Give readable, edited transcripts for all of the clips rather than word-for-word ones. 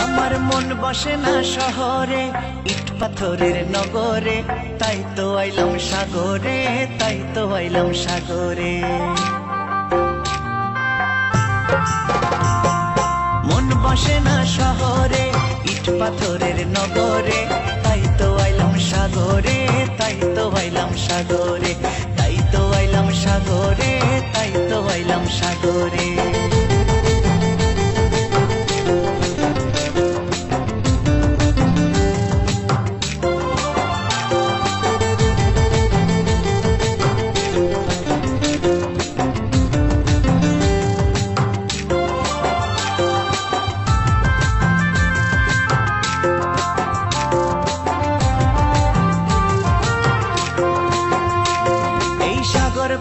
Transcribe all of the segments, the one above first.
আমার মন বসে না শহরে, ইট পাথরের নগরে, তাই তো আইলাম সাগরে, তাই তো আইলাম সাগরে। মন বসে না শহরে, ইট পাথরের নগরে, তাই তো আইলাম সাগরে, তাই তো আইলাম সাগরে, তাই তো আইলাম সাগরে, তাই তো আইলাম সাগরে।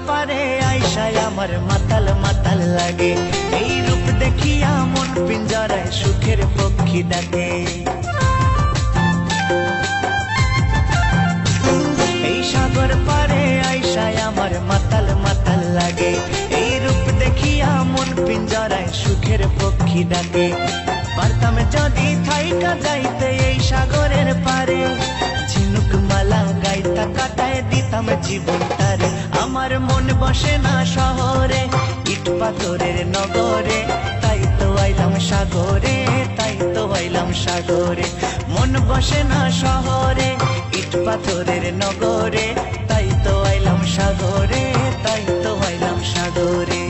পারে আইসায় আমার মাতাল মাতাল লাগে, এই রূপ দেখিয়া মন পিঞ্জরায় সুখের পক্ষী ডাকে। এই সাগর পারে আইসায় আমার মাতাল মাতাল লাগে, এই রূপ দেখিয়া মন পিঞ্জরায় সুখের পক্ষী ডাকে। পারতাম যদি থাইকা যাইতে এই সাগরের পারে, ঝিনুক মালা গাইতা কাটায় দিতাম জীবনটারে। আমার মন বসে না শহরে, ইট পাথরের নগরে, তাই তো আইলাম সাগরে, তাই তো আইলাম সাগরে। মন বসে না শহরে, ইট পাথরের নগরে, তাই তো আইলাম সাগরে, তাই তো আইলাম সাগরে।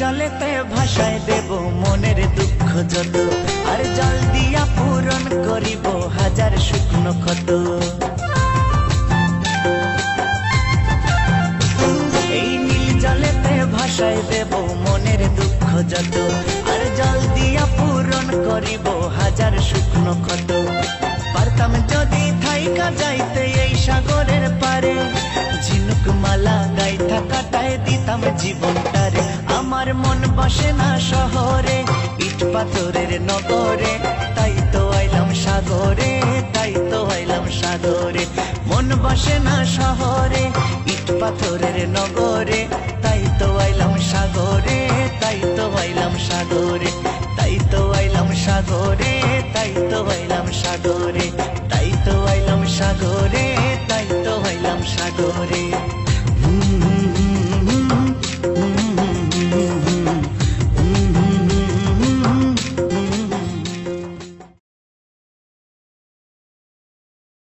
জলেতে ভাসায় দেব মনের দুঃখ যত, আর জল দিয়া পূরণ করিব হাজার শুকনো ক্ষত। এই নীল জলেতে ভাসায় দেব মনের দুঃখ যত, আর জল দিয়া পূরণ করিব হাজার শুকনো ক্ষত। পারতাম যদি থাইকা যাইতে এই সাগরের পারে, ঝিনুক মালা গাইথা কাটায় দিতাম জীবনটারে। আমার মন বসে না শহরে, ইট পাথরের নগরে, তাই তো আইলাম সাগরে, তাই তো আইলাম সাগরে। মন বসে না শহরে, ইট পাথরের নগরে,